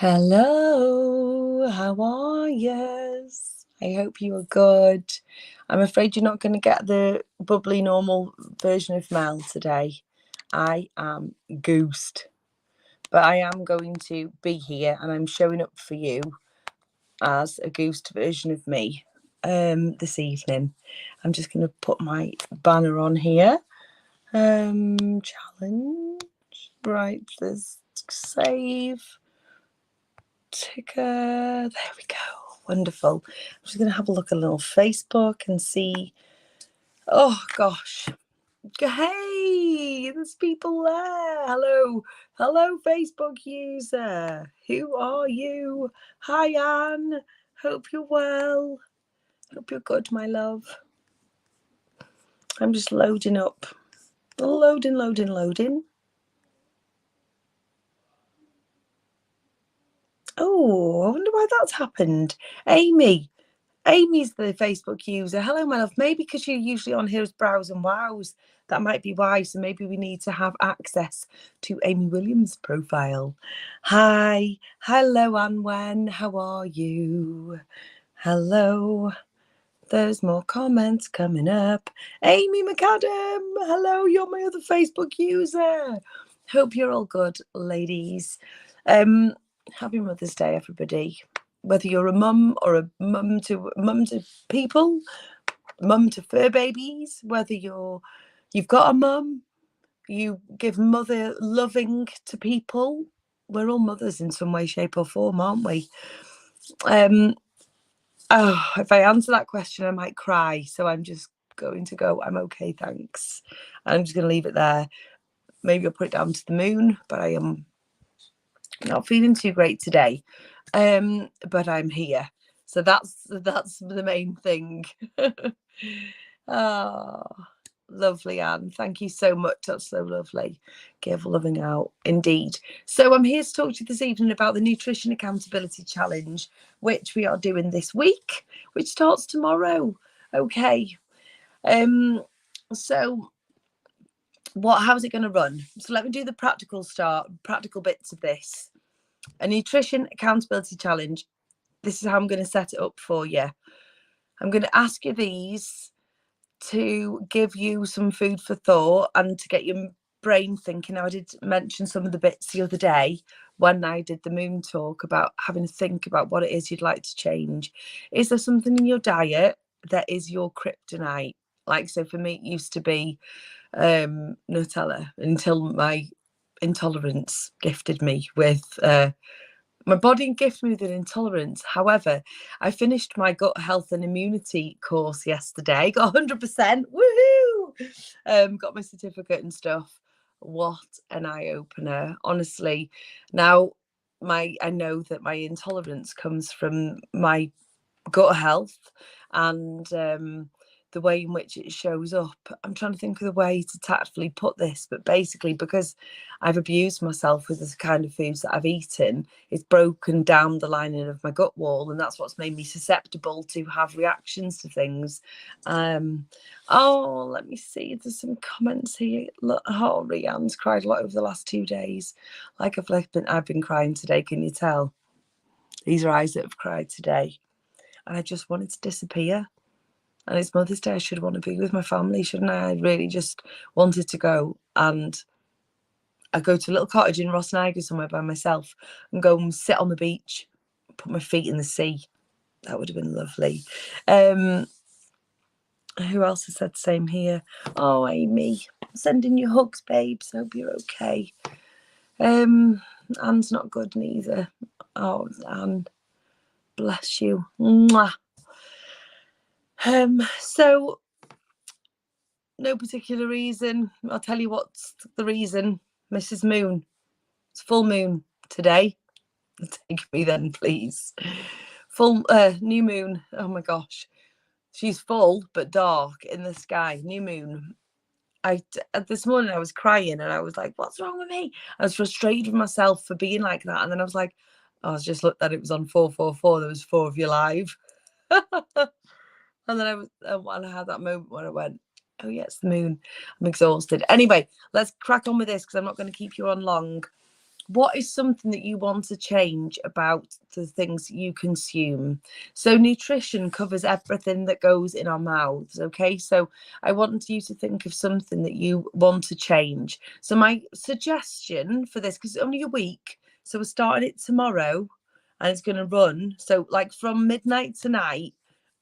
Hello, how are yous? I hope you are good. I'm afraid you're not going to get the bubbly normal version of Mel today. I am goosed, but I am going to be here and I'm showing up for you as a goosed version of me this evening. I'm just going to put my banner on here. Challenge. Right, there's save. Ticker. There we go. Wonderful. I'm just going to have a look at a little Facebook and see. Oh, gosh. Hey, there's people there. Hello. Hello, Facebook user. Who are you? Hi, Anne. Hope you're well. Hope you're good, my love. I'm just loading up. Loading. Oh, I wonder why that's happened. Amy's the Facebook user. Hello, my love. Maybe because you're usually on here as Browse and Wows. That might be why. So maybe we need to have access to Amy Williams' profile. Hi. Hello, Anwen. How are you? Hello. There's more comments coming up. Amy McAdam. Hello, you're my other Facebook user. Hope you're all good, ladies. Happy Mother's Day, everybody. Whether you're a mum or a mum to people, mum to fur babies, whether you've got a mum, you give mother loving to people. We're all mothers in some way, shape, or form, aren't we? If I answer that question, I might cry. So I'm just going to go, I'm okay, thanks. I'm just going to leave it there. Maybe I'll put it down to the moon, but I am not feeling too great today. But I'm here. So that's the main thing. Oh, lovely, Anne. Thank you so much. That's so lovely. Give loving out, indeed. So I'm here to talk to you this evening about the Nutrition Accountability Challenge, which we are doing this week, which starts tomorrow. Okay. So how's it going to run? So let me do the practical bits of this. A Nutrition Accountability Challenge. This is how I'm going to set it up for you. I'm going to ask you these to give you some food for thought and to get your brain thinking. Now, I did mention some of the bits the other day when I did the moon talk about having to think about what it is you'd like to change. Is there something in your diet that is your kryptonite? Like, so for me, it used to be Nutella until my intolerance gifted me with my body gifted me with an intolerance. However, I finished my gut health and immunity course yesterday. Got 100%. Woohoo! Got my certificate and stuff. What an eye opener, honestly. Now, I know that my intolerance comes from my gut health and the way in which it shows up. I'm trying to think of the way to tactfully put this, but basically because I've abused myself with the kind of foods that I've eaten, it's broken down the lining of my gut wall, and that's what's made me susceptible to have reactions to things. Let me see. There's some comments here. Look, Rianne's cried a lot over the last 2 days. Like I've been crying today. Can you tell? These are eyes that have cried today. And I just wanted to disappear. And it's Mother's Day. I should want to be with my family, shouldn't I? I really just wanted to go. And I go to a little cottage in Rossniger somewhere by myself and go and sit on the beach, put my feet in the sea. That would have been lovely. Who else has said the same here? Oh, Amy, sending you hugs, babes. Hope you're okay. Anne's not good neither. Oh, Anne, bless you. Mwah. So no particular reason. I'll tell you what's the reason. Mrs. Moon. It's full moon today. Take me then, please. Full new moon. Oh my gosh. She's full but dark in the sky. New moon. This morning I was crying and I was like, what's wrong with me? I was frustrated with myself for being like that. And then I was like, I just looked at it was on 444. There was 4 of you live. And then I had that moment when I went, oh yeah, it's the moon. I'm exhausted. Anyway, let's crack on with this because I'm not going to keep you on long. what is something that you want to change about the things you consume? So nutrition covers everything that goes in our mouths, okay? So I want you to think of something that you want to change. So my suggestion for this, because it's only a week, so we're starting it tomorrow and it's going to run, so like from midnight tonight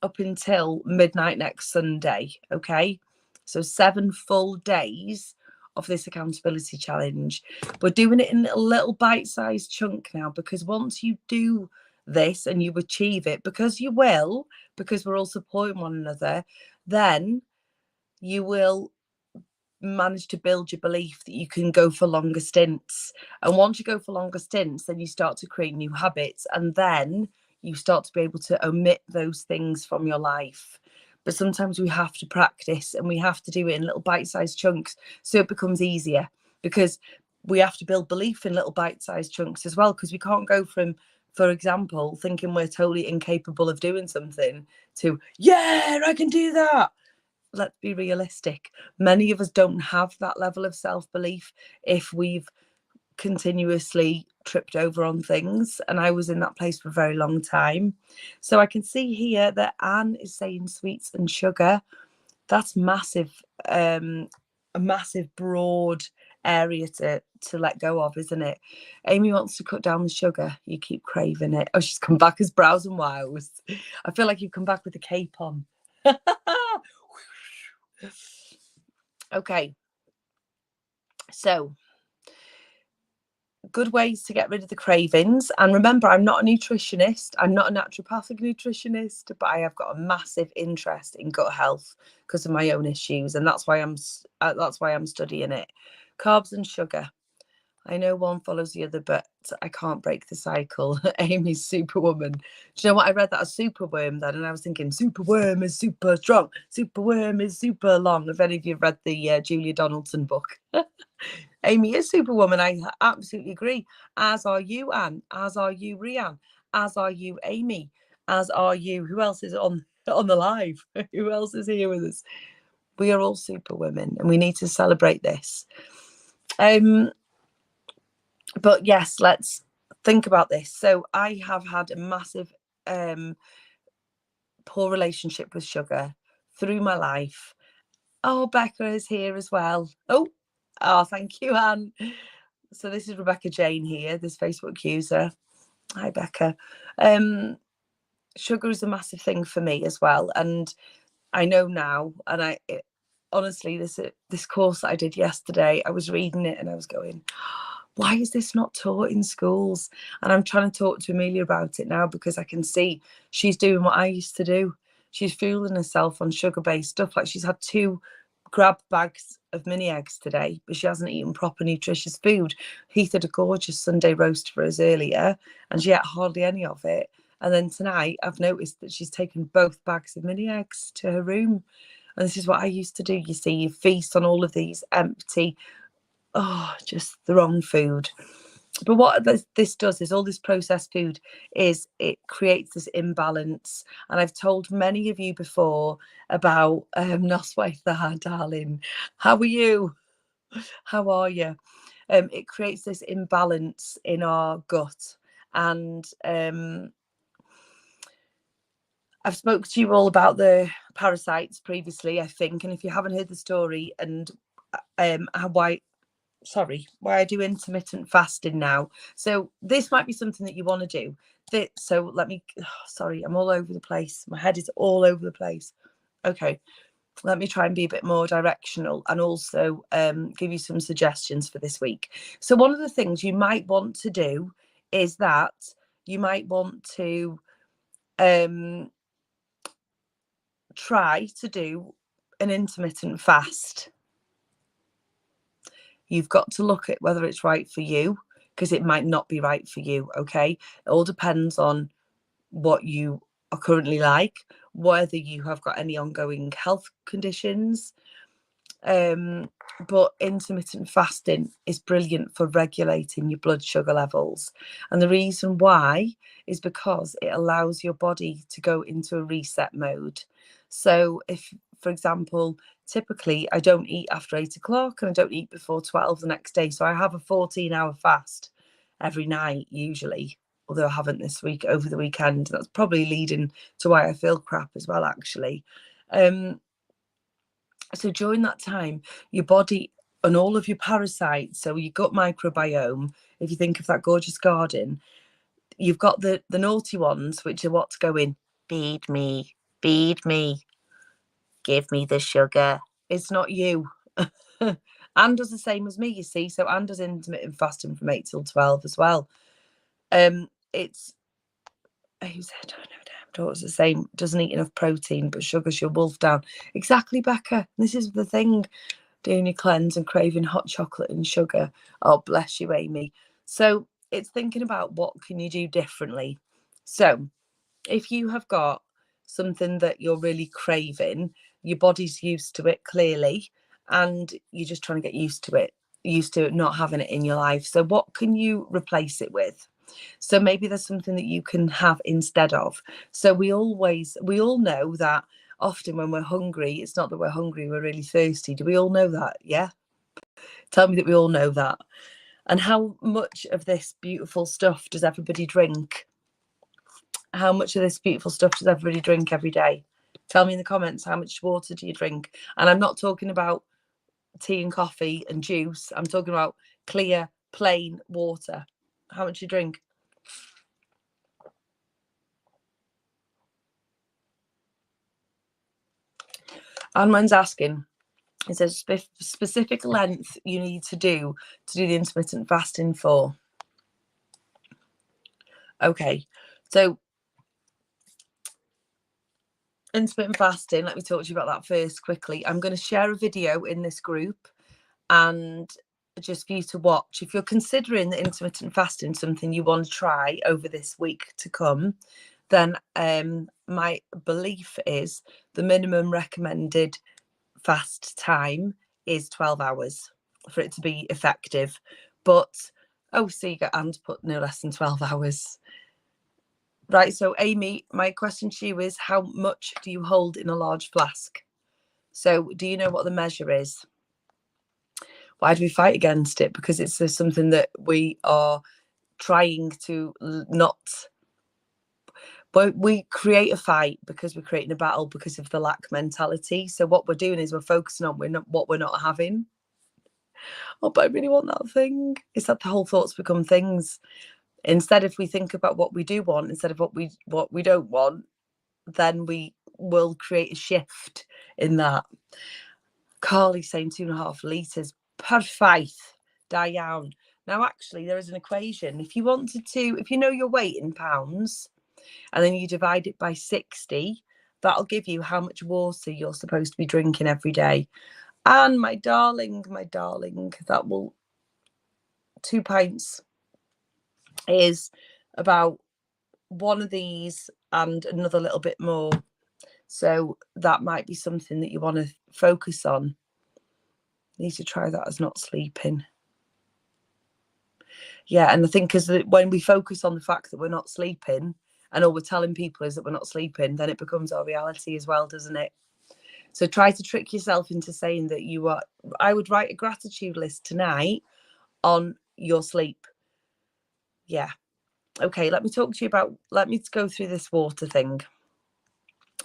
up until midnight next Sunday, okay? So 7 full days of this accountability challenge. We're doing it in a little bite-sized chunk now, because once you do this and you achieve it, because you will, because we're all supporting one another, then you will manage to build your belief that you can go for longer stints. And once you go for longer stints, then you start to create new habits, and then you start to be able to omit those things from your life. But sometimes we have to practice, and we have to do it in little bite-sized chunks so it becomes easier, because we have to build belief in little bite-sized chunks as well, because we can't go from, for example, thinking we're totally incapable of doing something to, yeah, I can do that. Let's be realistic. Many of us don't have that level of self-belief if we've continuously tripped over on things, and I was in that place for a very long time. So I can see here that Anne is saying sweets and sugar. That's massive, a massive broad area to let go of, isn't it? Amy wants to cut down the sugar. You keep craving it. Oh, she's come back as Browse and Wows. I feel like you've come back with a cape on. Okay, so good ways to get rid of the cravings. And remember, I'm not a nutritionist, I'm not a naturopathic nutritionist, but I have got a massive interest in gut health because of my own issues, and that's why I'm studying it. Carbs and sugar, I know one follows the other, but I can't break the cycle. Amy's superwoman. Do you know what? I read that as superworm then, and I was thinking superworm is super strong, superworm is super long. If any of you have read the Julia Donaldson book. Amy is superwoman. I absolutely agree. As are you, Anne. As are you, Rianne. As are you, Amy. As are you. Who else is on the live? Who else is here with us? We are all superwomen, and we need to celebrate this. But yes, let's think about this. So I have had a massive poor relationship with sugar through my life. Oh, Becca is here as well. Oh, thank you, Anne. So this is Rebecca Jane here, this Facebook user. Hi, Becca. Sugar is a massive thing for me as well, and I know now. And honestly, this course that I did yesterday, I was reading it and I was going, why is this not taught in schools? And I'm trying to talk to Amelia about it now, because I can see she's doing what I used to do. She's fooling herself on sugar-based stuff. Like, she's had 2 grab bags of mini eggs today, but she hasn't eaten proper nutritious food. Heath had a gorgeous Sunday roast for us earlier, and she ate hardly any of it. And then tonight I've noticed that she's taken both bags of mini eggs to her room. And this is what I used to do. You see, you feast on all of these empty, just the wrong food. But what this does is, all this processed food is, it creates this imbalance. And I've told many of you before about Noswaitha, darling. How are you? How are you? It creates this imbalance in our gut. And I've spoke to you all about the parasites previously, I think. And if you haven't heard the story, and why I do intermittent fasting now. So this might be something that you want to do. So let me, sorry, I'm all over the place. My head is all over the place. Okay, let me try and be a bit more directional, and also give you some suggestions for this week. So one of the things you might want to do is that you might want to try to do an intermittent fast. You've got to look at whether it's right for you, because it might not be right for you, okay? It all depends on what you are currently like, whether you have got any ongoing health conditions. But intermittent fasting is brilliant for regulating your blood sugar levels. And the reason why is because it allows your body to go into a reset mode. So if, for example, typically I don't eat after 8 o'clock and I don't eat before 12 the next day. So I have a 14-hour fast. every night usually, although I haven't this week over the weekend. That's probably leading to why I feel crap as well, actually. So during that time, your body and all of your parasites, so your gut microbiome, if you think of that gorgeous garden, you've got the naughty ones, which are what's going, feed me, give me the sugar. It's not you. Anne does the same as me, you see. So Anne does intermittent fasting from 8 till 12 as well. It's who said, I know damn daughter's the same, doesn't eat enough protein, but sugar's your wolf down. Exactly, Becca. This is the thing, doing your cleanse and craving hot chocolate and sugar. Oh, bless you, Amy. So it's thinking about what can you do differently. So if you have got something that you're really craving, your body's used to it clearly, and you're just trying to get used to it not having it in your life. So what can you replace it with? So maybe there's something that you can have instead of. So we all know that often when we're hungry, it's not that we're hungry, we're really thirsty. Do we all know that? Yeah. Tell me that we all know that. And how much of this beautiful stuff does everybody drink? How much of this beautiful stuff does everybody drink every day? Tell me in the comments, how much water do you drink? And I'm not talking about tea and coffee and juice. I'm talking about clear, plain water. How much you drink? Anne's asking, it says specific length you need to do the intermittent fasting for. Okay, so intermittent fasting, let me talk to you about that first quickly. I'm going to share a video in this group and just for you to watch. If you're considering the intermittent fasting something you want to try over this week to come, then my belief is the minimum recommended fast time is 12 hours for it to be effective. But so you got Anne to put no less than 12 hours. Right, so Amy, my question to you is, how much do you hold in a large flask? So do you know what the measure is? Why do we fight against it? Because it's something that we are trying to not. But we create a fight because we're creating a battle because of the lack mentality. So what we're doing is we're focusing on what we're not having. Oh, but I really want that thing. It's that the whole thoughts become things. Instead, if we think about what we do want instead of what we don't want, then we will create a shift in that. Carly's saying 2.5 litres. Perfect, Diane. Now, actually, there is an equation. If you wanted to, if you know your weight in pounds, and then you divide it by 60, that'll give you how much water you're supposed to be drinking every day. And my darling, that will 2 pints is about one of these and another little bit more. So that might be something that you want to focus on. Need to try that as not sleeping. Yeah, and I think because when we focus on the fact that we're not sleeping and all we're telling people is that we're not sleeping, then it becomes our reality as well, doesn't it? So try to trick yourself into saying that you are. I would write a gratitude list tonight on your sleep. Yeah. Okay, let me talk to you about, let me go through this water thing.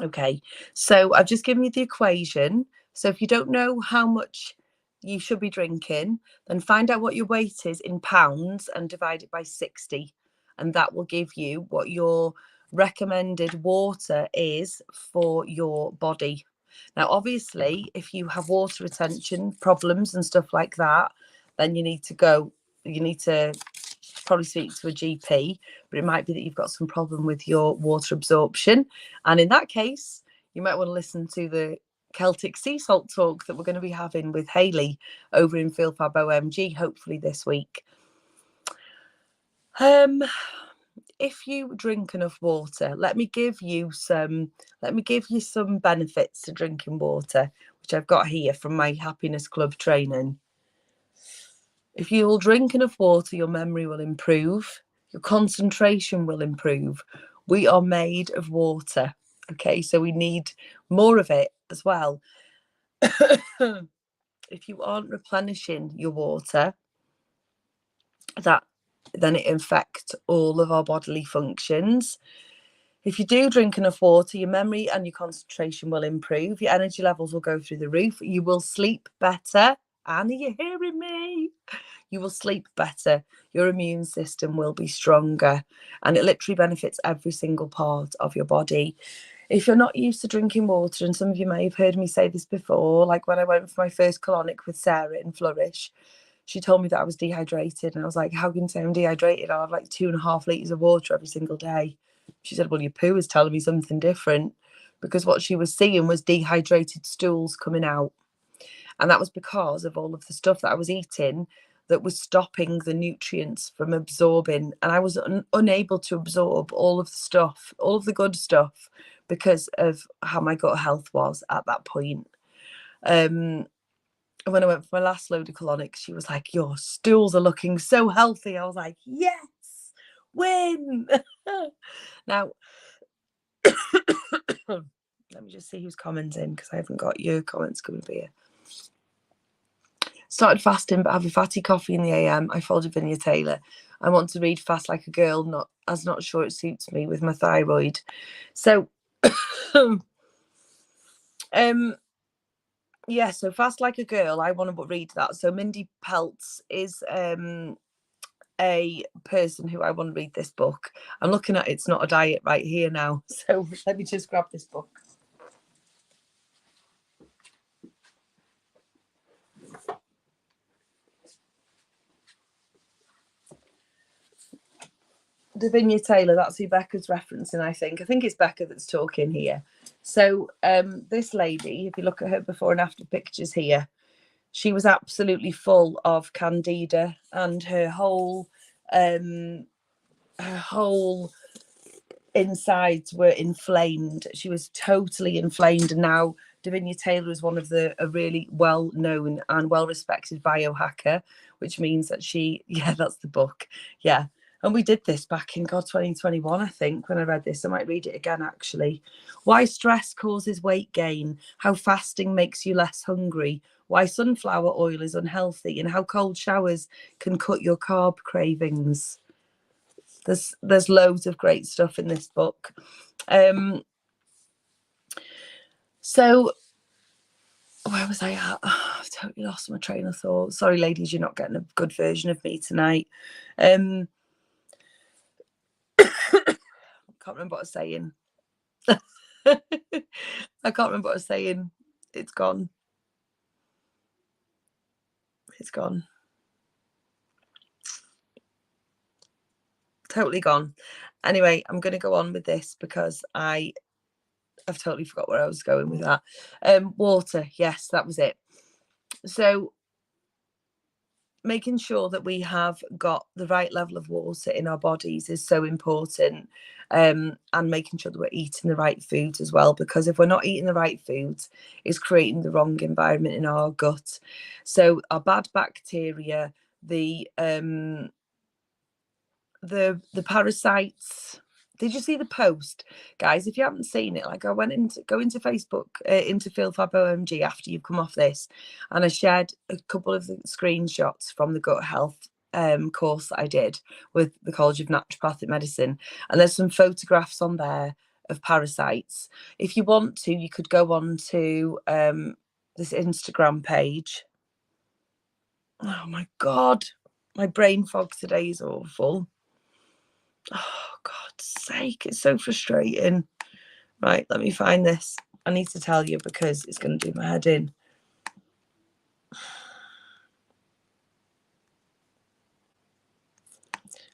Okay, so I've just given you the equation. So if you don't know how much you should be drinking, then find out what your weight is in pounds and divide it by 60. And that will give you what your recommended water is for your body. Now, obviously, if you have water retention problems and stuff like that, then you need to probably speak to a GP, but it might be that you've got some problem with your water absorption. And in that case, you might want to listen to the Celtic sea salt talk that we're going to be having with Hayley over in FieldFab OMG, hopefully this week. If you drink enough water, let me give you some benefits to drinking water, which I've got here from my Happiness Club training. If you'll drink enough water, your memory will improve, your concentration will improve. We are made of water, okay? So we need more of it as well. If you aren't replenishing your water, that then it affects all of our bodily functions. If you do drink enough water, your memory and your concentration will improve. Your energy levels will go through the roof. You will sleep better. And are you hearing me? You will sleep better. Your immune system will be stronger. And it literally benefits every single part of your body. If you're not used to drinking water, and some of you may have heard me say this before, like when I went for my first colonic with Sarah in Flourish, she told me that I was dehydrated. And I was like, how can you say I'm dehydrated? I'll have like 2.5 litres of water every single day. She said, well, your poo is telling me something different, because what she was seeing was dehydrated stools coming out. And that was because of all of the stuff that I was eating that was stopping the nutrients from absorbing. And I was unable to absorb all of the stuff, all of the good stuff, because of how my gut health was at that point. When I went for my last load of colonics, she was like, your stools are looking so healthy. I was like, yes, win. Now, let me just see who's commenting, because I haven't got your comments coming up here. Started fasting, but have a fatty coffee in the AM. I followed Vinya Taylor. I want to read Fast Like a Girl, not sure it suits me with my thyroid. So, yeah, so Fast Like a Girl, I want to read that. So Mindy Peltz is a person who I want to read this book. I'm looking at It's Not a Diet right here now. So let me just grab this book. Davinia Taylor, that's who Becca's referencing, I think. I think it's Becca that's talking here. So this lady, if you look at her before and after pictures here, she was absolutely full of candida, and her whole insides were inflamed. She was totally inflamed. And now Davinia Taylor is one of a really well-known and well-respected biohacker, which means that that's the book. Yeah. And we did this back in 2021, I think, when I read this. I might read it again, actually. Why stress causes weight gain, how fasting makes you less hungry, why sunflower oil is unhealthy, and how cold showers can cut your carb cravings. There's loads of great stuff in this book. So where was I at? Oh, I've totally lost my train of thought. Sorry, ladies, you're not getting a good version of me tonight. I can't remember what I was saying. I can't remember what I was saying. It's gone. It's gone. Totally gone. Anyway, I'm going to go on with this because I've totally forgot where I was going with that. Water. Yes, that was it. So making sure that we have got the right level of water in our bodies is so important, and making sure that we're eating the right foods as well, because if we're not eating the right foods, it's creating the wrong environment in our gut. So our bad bacteria, the parasites. Did you see the post, guys? If you haven't seen it, like I went into Facebook, into PhilFab OMG after you've come off this, and I shared a couple of the screenshots from the gut health course that I did with the College of Naturopathic Medicine, and there's some photographs on there of parasites. If you want to, you could go on to this Instagram page. Oh my God, my brain fog today is awful. Oh, God's sake, it's so frustrating. Right, let me find this. I need to tell you because it's going to do my head in.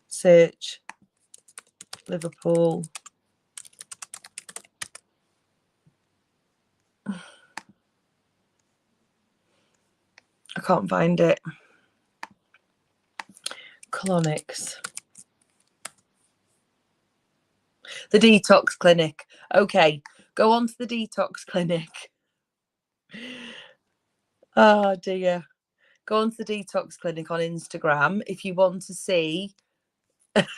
Search Liverpool. I can't find it. Colonics. The detox clinic. Okay, go on to the detox clinic. Oh dear. Go on to the detox clinic on Instagram if you want to see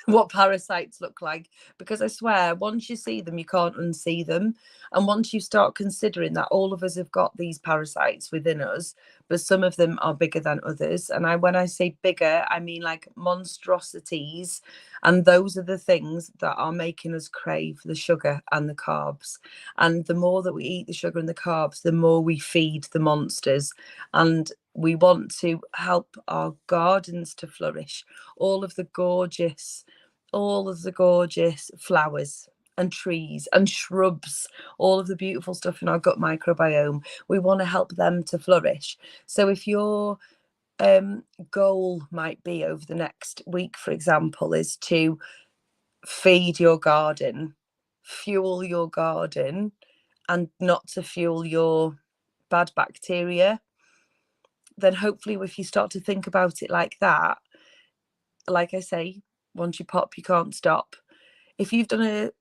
what parasites look like, because I swear once you see them you can't unsee them, and once you start considering that all of us have got these parasites within us but some of them are bigger than others. And when I say bigger, I mean like monstrosities. And those are the things that are making us crave the sugar and the carbs. And the more that we eat the sugar and the carbs, the more we feed the monsters. And we want to help our gardens to flourish. All of the gorgeous flowers and trees and shrubs, all of the beautiful stuff in our gut microbiome, we want to help them to flourish. So if your goal might be over the next week, for example, is to feed your garden, fuel your garden, and not to fuel your bad bacteria, then hopefully if you start to think about it like that, like I say, once you pop, you can't stop. If you've done a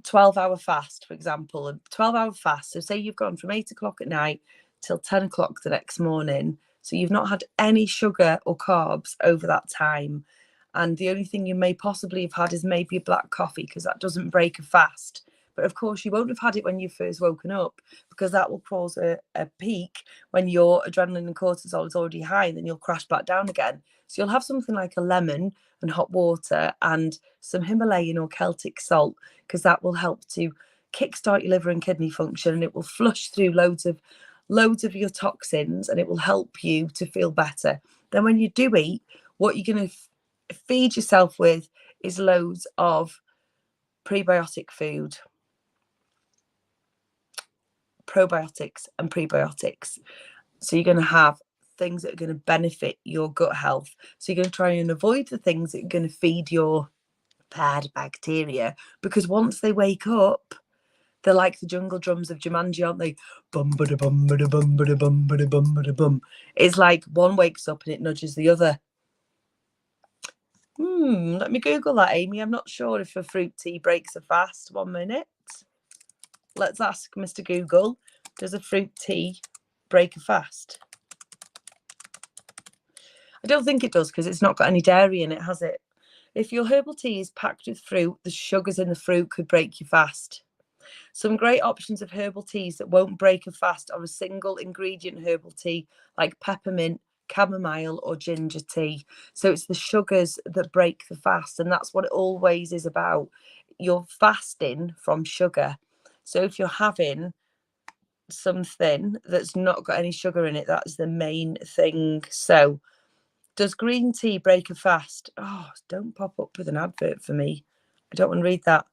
12-hour fast, for example, a 12-hour fast, so say you've gone from 8 o'clock at night till 10 o'clock the next morning, so you've not had any sugar or carbs over that time, and the only thing you may possibly have had is maybe a black coffee, because that doesn't break a fast. But of course you won't have had it when you've first woken up, because that will cause a peak when your adrenaline and cortisol is already high, and then you'll crash back down again. So you'll have something like a lemon and hot water and some Himalayan or Celtic salt, because that will help to kickstart your liver and kidney function, and it will flush through loads of your toxins, and it will help you to feel better. Then when you do eat, what you're going to feed yourself with is loads of prebiotic food, probiotics and prebiotics. So you're going to have things that are going to benefit your gut health. So you're going to try and avoid the things that are going to feed your bad bacteria, because once they wake up, they're like the jungle drums of Jumanji, aren't they? Bum bada bum bada bum bada bum bada bum bada bum. It's like one wakes up and it nudges the other. Let me Google that, Amy. I'm not sure if a fruit tea breaks a fast. 1 minute. Let's ask Mr. Google, does a fruit tea break a fast? I don't think it does, because it's not got any dairy in it, has it? If your herbal tea is packed with fruit, the sugars in the fruit could break your fast. Some great options of herbal teas that won't break a fast are a single ingredient herbal tea like peppermint, chamomile or ginger tea. So it's the sugars that break the fast, and that's what it always is about. You're fasting from sugar. So if you're having something that's not got any sugar in it, that's the main thing. So does green tea break a fast? Oh, don't pop up with an advert for me. I don't want to read that.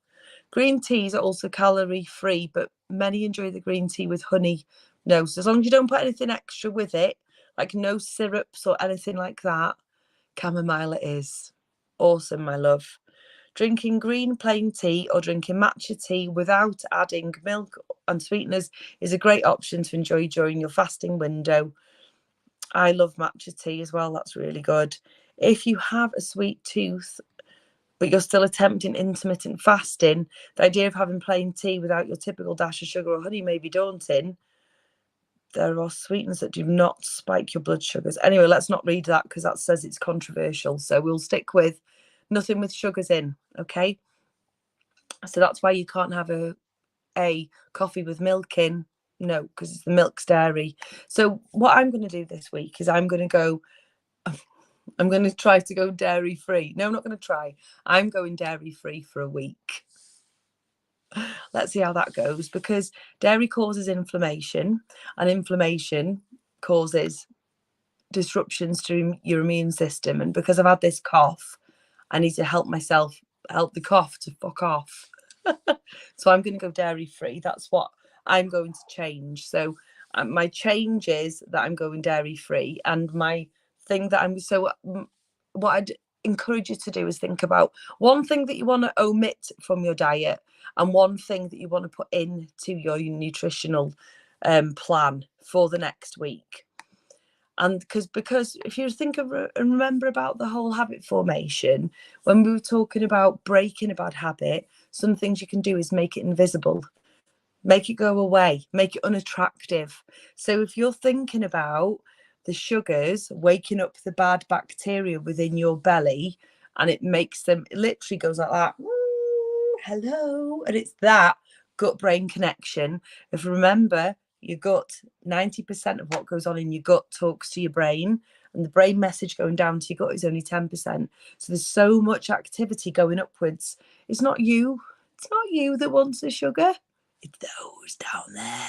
Green teas are also calorie free, but many enjoy the green tea with honey. No, so as long as you don't put anything extra with it, like no syrups or anything like that, chamomile it is. Awesome, my love. Drinking green plain tea or drinking matcha tea without adding milk and sweeteners is a great option to enjoy during your fasting window. I love matcha tea as well. That's really good. If you have a sweet tooth, but you're still attempting intermittent fasting, the idea of having plain tea without your typical dash of sugar or honey may be daunting. There are sweeteners that do not spike your blood sugars. Anyway, let's not read that, because that says it's controversial. So we'll stick with nothing with sugars in, okay? So that's why you can't have a coffee with milk in. No, because the milk's dairy. So what I'm going to do this week is I'm going to try to go dairy free. No, I'm not going to try. I'm going dairy free for a week. Let's see how that goes, because dairy causes inflammation, and inflammation causes disruptions to your immune system. And because I've had this cough, I need to help the cough to fuck off. So I'm going to go dairy free. That's what I'm going to change. So my change is that I'm going dairy free, and my thing that what I'd encourage you to do is think about one thing that you want to omit from your diet and one thing that you want to put into your nutritional plan for the next week. And because if you think of and remember about the whole habit formation, when we were talking about breaking a bad habit, some things you can do is make it invisible, make it go away, make it unattractive. So if you're thinking about the sugars waking up the bad bacteria within your belly, and it makes them, it literally goes like that, hello, and it's that gut brain connection. If remember, your gut, 90% of what goes on in your gut talks to your brain, and the brain message going down to your gut is only 10%. So there's so much activity going upwards. It's not you that wants the sugar, it's those down there.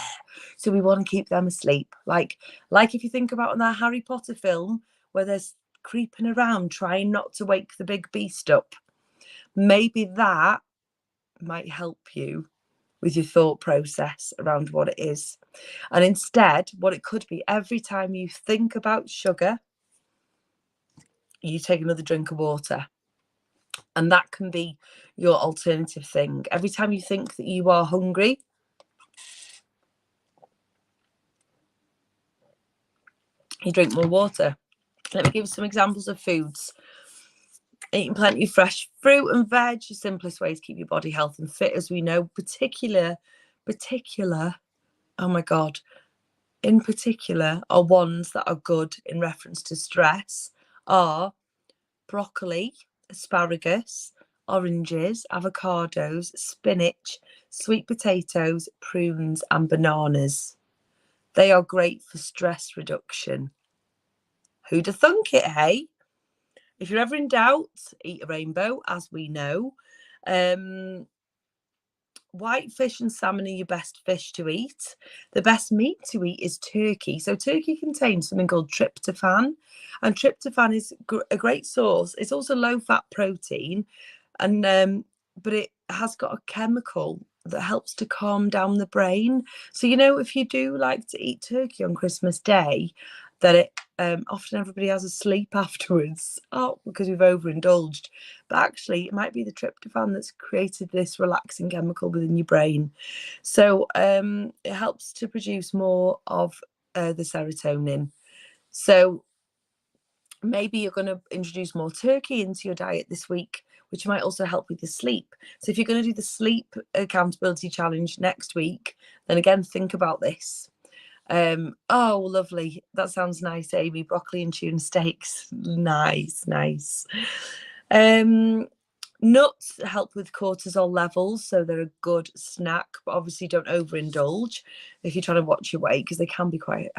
So we want to keep them asleep. Like if you think about in that Harry Potter film where they're creeping around trying not to wake the big beast up, maybe that might help you with your thought process around what it is. And instead, what it could be, every time you think about sugar, you take another drink of water. And that can be your alternative thing. Every time you think that you are hungry, you drink more water. Let me give you some examples of foods. Eating plenty of fresh fruit and veg, the simplest way to keep your body healthy and fit, as we know. Particular, oh my God, in particular are ones that are good in reference to stress are broccoli, asparagus, oranges, avocados, spinach, sweet potatoes, prunes and bananas. They are great for stress reduction. Who'd have thunk it, hey? If you're ever in doubt, eat a rainbow, as we know. White fish and salmon are your best fish to eat. The best meat to eat is turkey. So turkey contains something called tryptophan, and tryptophan is a great source. It's also low-fat protein, and but it has got a chemical that helps to calm down the brain. So, you know, if you do like to eat turkey on Christmas Day, that it often everybody has a sleep afterwards, because we've overindulged. But actually, it might be the tryptophan that's created this relaxing chemical within your brain. So it helps to produce more of the serotonin. So maybe you're going to introduce more turkey into your diet this week, which might also help with the sleep. So if you're going to do the sleep accountability challenge next week, then again, think about this. Oh, lovely. That sounds nice, Amy. Broccoli and tuna steaks. Nice. Nuts help with cortisol levels, so they're a good snack, but obviously don't overindulge if you're trying to watch your weight, because they can be quite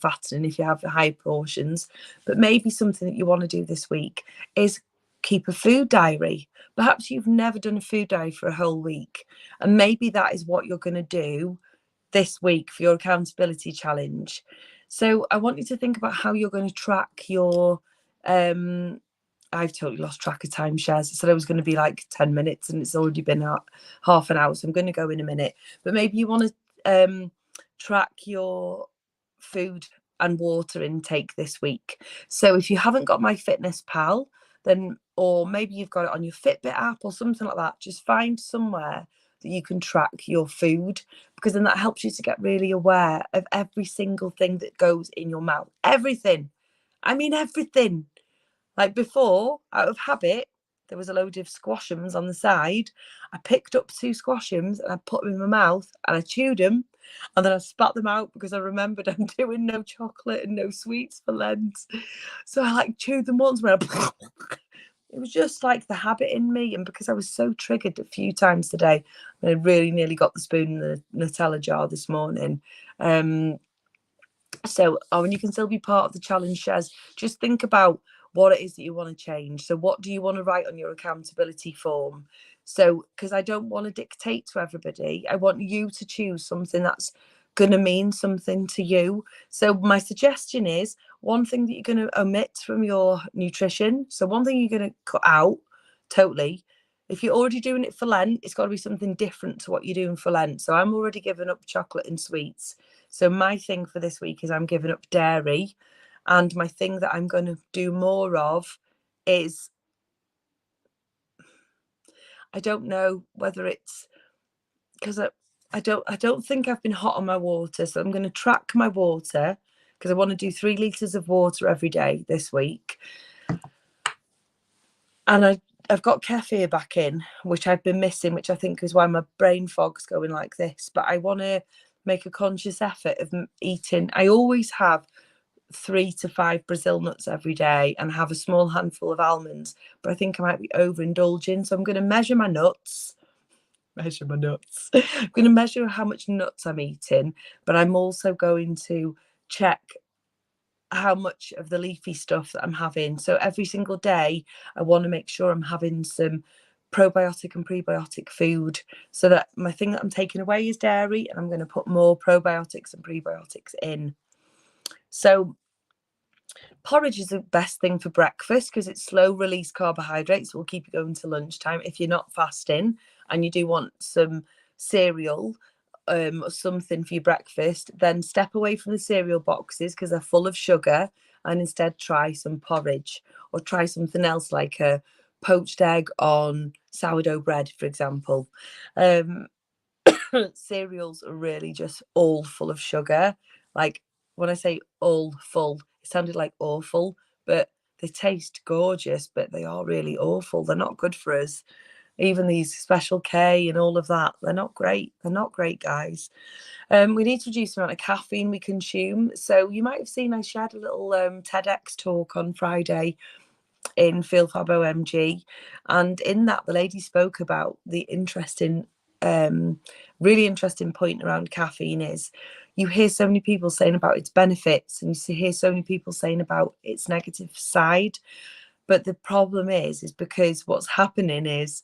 fattening if you have high portions. But maybe something that you want to do this week is keep a food diary. Perhaps you've never done a food diary for a whole week, and maybe that is what you're going to do this week for your accountability challenge. So I want you to think about how you're going to track your I've totally lost track of time, shares. I said I was going to be like 10 minutes and it's already been half an hour, so I'm going to go in a minute. But maybe you want to track your food and water intake this week. So if you haven't got MyFitnessPal, then, or maybe you've got it on your Fitbit app or something like that, just find somewhere that you can track your food, because then that helps you to get really aware of every single thing that goes in your mouth. Everything. I mean, everything. Like before, out of habit, there was a load of squashums on the side. I picked up 2 squashums and I put them in my mouth and I chewed them, and then I spat them out because I remembered I'm doing no chocolate and no sweets for Lent. So I like chewed them once when it was just like the habit in me. And because I was so triggered a few times today, I really nearly got the spoon in the Nutella jar this morning. So, and you can still be part of the challenge, Shez. Just think about what it is that you want to change. So what do you want to write on your accountability form? So, because I don't want to dictate to everybody, I want you to choose something that's going to mean something to you. So my suggestion is one thing that you're going to omit from your nutrition. So one thing you're going to cut out totally. If you're already doing it for Lent, it's got to be something different to what you're doing for Lent. So I'm already giving up chocolate and sweets. So my thing for this week is I'm giving up dairy. And my thing that I'm going to do more of is, I don't know whether it's because I don't think I've been hot on my water. So I'm going to track my water, because I want to do 3 litres of water every day this week. And I've got kefir back in, which I've been missing, which I think is why my brain fog's going like this. But I want to make a conscious effort of eating. I always have 3 to 5 Brazil nuts every day and have a small handful of almonds, but I think I might be overindulging. So I'm going to measure my nuts measure my nuts. I'm going to measure how much nuts I'm eating, but I'm also going to check how much of the leafy stuff that I'm having. So every single day, I want to make sure I'm having some probiotic and prebiotic food, so that my thing that I'm taking away is dairy, and I'm going to put more probiotics and prebiotics in. So porridge is the best thing for breakfast because it's slow release carbohydrates. Will keep you going to lunchtime. If you're not fasting and you do want some cereal or something for your breakfast, then step away from the cereal boxes because they're full of sugar, and instead try some porridge, or try something else like a poached egg on sourdough bread, for example. Cereals are really just all full of sugar. Like, when I say all full, it sounded like awful, but they taste gorgeous, but they are really awful. They're not good for us. Even these Special K and all of that, they're not great. They're not great, guys. We need to reduce the amount of caffeine we consume. So you might have seen I shared a little TEDx talk on Friday in Feel Fab OMG, and in that the lady spoke about the interesting really interesting point around caffeine is you hear so many people saying about its benefits, and you hear so many people saying about its negative side, but the problem is because what's happening is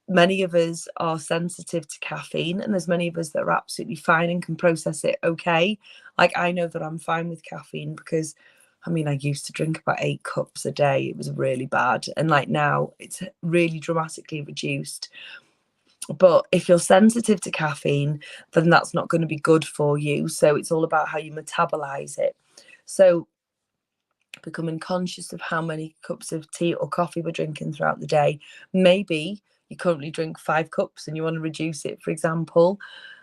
many of us are sensitive to caffeine, and there's many of us that are absolutely fine and can process it okay. Like, I know that I'm fine with caffeine because I mean, I used to drink about 8 cups a day. It was really bad. And like now, it's really dramatically reduced. But if you're sensitive to caffeine, then that's not going to be good for you. So it's all about how you metabolize it. So becoming conscious of how many cups of tea or coffee we're drinking throughout the day. Maybe you currently drink 5 cups and you want to reduce it, for example.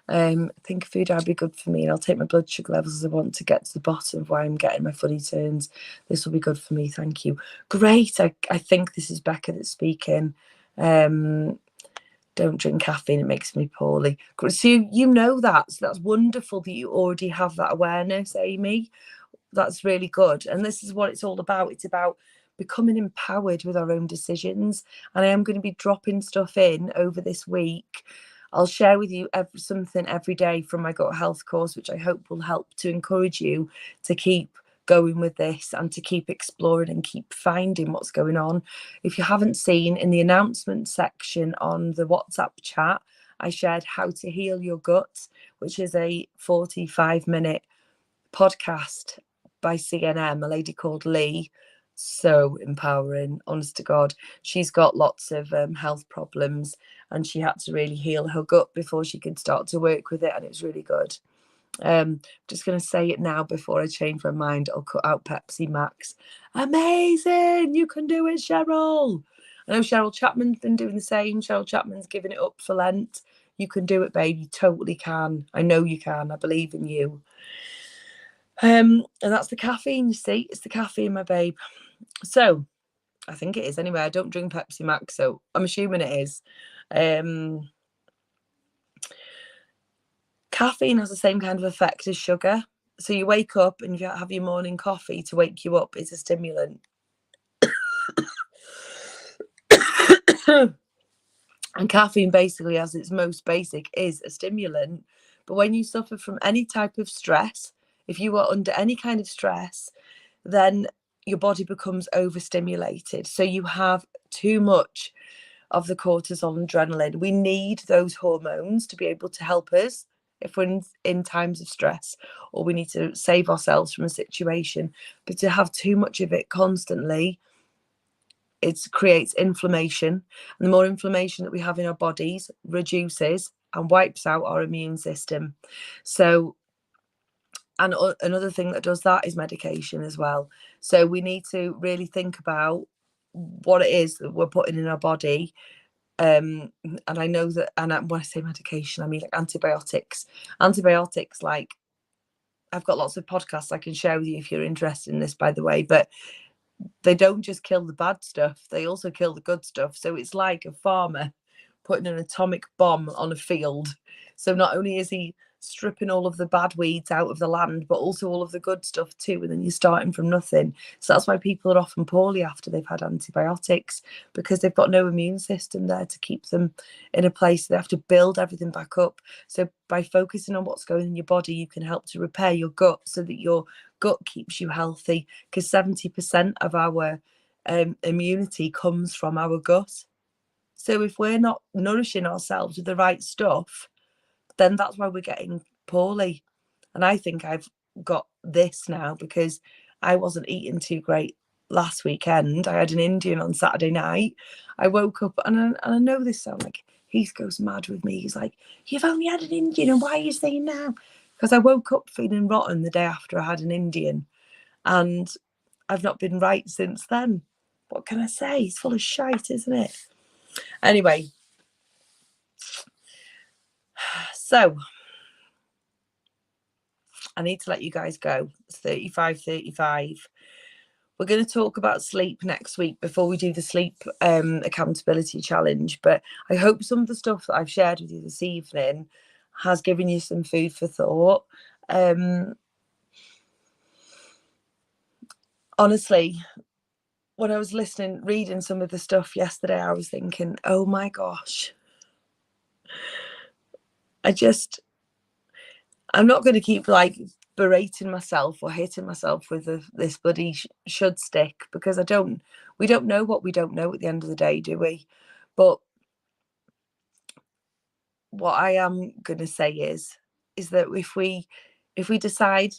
I think food would be good for me, and I'll take my blood sugar levels as I want to get to the bottom of why I'm getting my funny turns. This will be good for me, thank you. Great, I think this is Becca that's speaking. Don't drink caffeine, it makes me poorly. So you know that, so that's wonderful that you already have that awareness, Amy. That's really good, and this is what it's all about. It's about becoming empowered with our own decisions, and I am going to be dropping stuff in over this week. I'll share with you something every day from my gut health course, which I hope will help to encourage you to keep going with this and to keep exploring and keep finding what's going on. If you haven't seen, in the announcement section on the WhatsApp chat, I shared How to Heal Your Gut, which is a 45-minute podcast by CNM, a lady called Lee. So empowering, honest to God. She's got lots of health problems, and she had to really heal her gut before she could start to work with it, and it was really good. Just going to say it now before I change my mind. I'll cut out Pepsi Max. Amazing, you can do it, Cheryl. I know Cheryl Chapman's been doing the same. Cheryl Chapman's giving it up for Lent. You can do it, babe. You totally can. I know you can. I believe in you. And that's the caffeine, you see. It's the caffeine, my babe. So I think it is anyway. I don't drink Pepsi Max, so I'm assuming it is. Caffeine has the same kind of effect as sugar. So you wake up and you have your morning coffee to wake you up. It's a stimulant. And caffeine basically, as its most basic, is a stimulant. But when you suffer from any type of stress, if you are under any kind of stress, then your body becomes overstimulated. So you have too much of the cortisol and adrenaline. We need those hormones to be able to help us if we're in times of stress, or we need to save ourselves from a situation. But to have too much of it constantly, it creates inflammation. And the more inflammation that we have in our bodies reduces and wipes out our immune system. So, and another thing that does that is medication as well. So we need to really think about what it is that we're putting in our body. And I know that, and when I say medication, I mean like antibiotics. Antibiotics, like, I've got lots of podcasts I can share with you if you're interested in this, by the way, but they don't just kill the bad stuff, they also kill the good stuff. So it's like a farmer putting an atomic bomb on a field. So not only is he stripping all of the bad weeds out of the land, but also all of the good stuff too. And then you're starting from nothing. So that's why people are often poorly after they've had antibiotics, because they've got no immune system there to keep them in a place. They have to build everything back up. So by focusing on what's going in your body, you can help to repair your gut so that your gut keeps you healthy, because 70% of our immunity comes from our gut. So if we're not nourishing ourselves with the right stuff, then that's why we're getting poorly. And I think I've got this now because I wasn't eating too great last weekend. I had an Indian on Saturday night. I woke up, and I know this sounds like Heath goes mad with me. He's like, "You've only had an Indian, and why are you saying now?" Because I woke up feeling rotten the day after I had an Indian, and I've not been right since then. What can I say? It's full of shite, isn't it? Anyway, so I need to let you guys go. It's 35:35. We're going to talk about sleep next week before we do the sleep accountability challenge. But I hope some of the stuff that I've shared with you this evening has given you some food for thought. Honestly, when I was reading some of the stuff yesterday, I was thinking, oh my gosh, I'm not going to keep like berating myself or hitting myself with this bloody should stick, because we don't know what we don't know at the end of the day, do we? But what I am going to say is that if we decide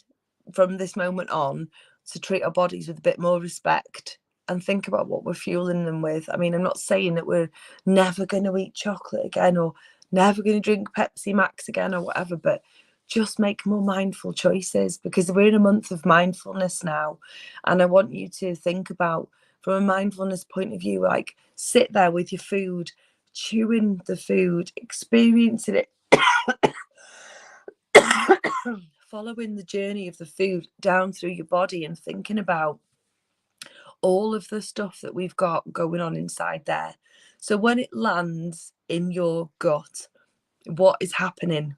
from this moment on to treat our bodies with a bit more respect and think about what we're fueling them with. I mean, I'm not saying that we're never going to eat chocolate again or never going to drink Pepsi Max again or whatever, but just make more mindful choices, because we're in a month of mindfulness now. And I want you to think about, from a mindfulness point of view, like sit there with your food, chewing the food, experiencing it, following the journey of the food down through your body and thinking about all of the stuff that we've got going on inside there. So when it lands in your gut, what is happening?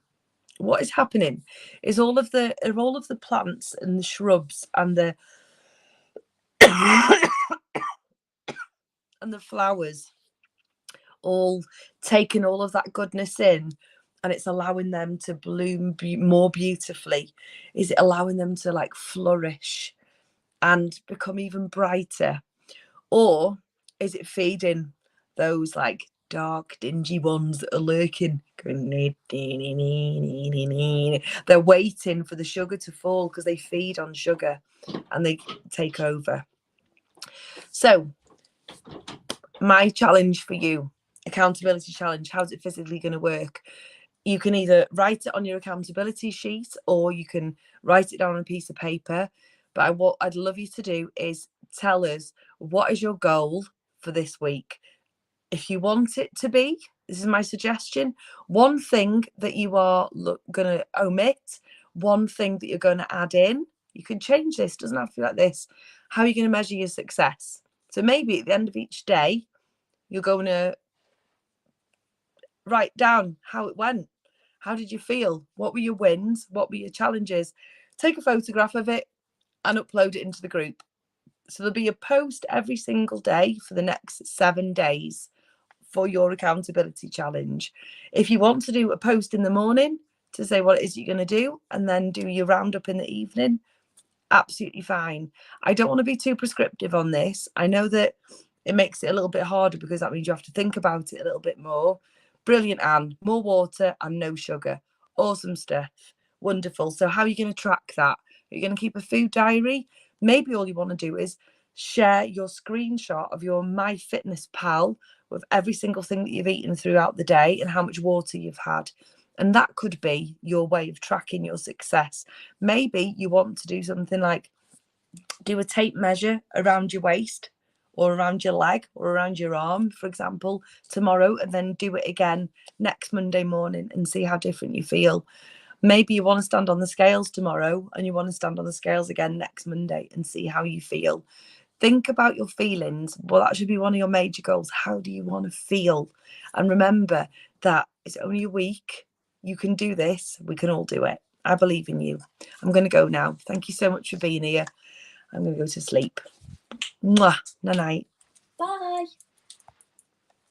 What is happening is all of the plants and the shrubs and the and the flowers all taking all of that goodness in, and it's allowing them to bloom more beautifully. Is it allowing them to like flourish and become even brighter? Or is it feeding those like dark, dingy ones that are lurking, going, they're waiting for the sugar to fall because they feed on sugar and they take over? So my challenge for you, accountability challenge, how's it physically going to work? You can either write it on your accountability sheet or you can write it down on a piece of paper. But what I'd love you to do is tell us, what is your goal for this week? If you want it to be, this is my suggestion, one thing that you are going to omit, one thing that you're going to add in. You can change this, doesn't have to be like this. How are you going to measure your success? So maybe at the end of each day, you're going to write down how it went. How did you feel? What were your wins? What were your challenges? Take a photograph of it and upload it into the group. So there'll be a post every single day for the next 7 days for your accountability challenge. If you want to do a post in the morning to say what it is you're going to do and then do your roundup in the evening, absolutely fine. I don't want to be too prescriptive on this. I know that it makes it a little bit harder because that means you have to think about it a little bit more. Brilliant, Anne. More water and no sugar. Awesome stuff. Wonderful. So how are you going to track that? Are you going to keep a food diary? Maybe all you want to do is share your screenshot of your MyFitnessPal with every single thing that you've eaten throughout the day and how much water you've had. And that could be your way of tracking your success. Maybe you want to do something like do a tape measure around your waist or around your leg or around your arm, for example, tomorrow, and then do it again next Monday morning and see how different you feel. Maybe you want to stand on the scales tomorrow and you want to stand on the scales again next Monday and see how you feel. Think about your feelings. Well, that should be one of your major goals. How do you want to feel? And remember that it's only a week. You can do this. We can all do it. I believe in you. I'm going to go now. Thank you so much for being here. I'm going to go to sleep. Mwah. Night night. Bye.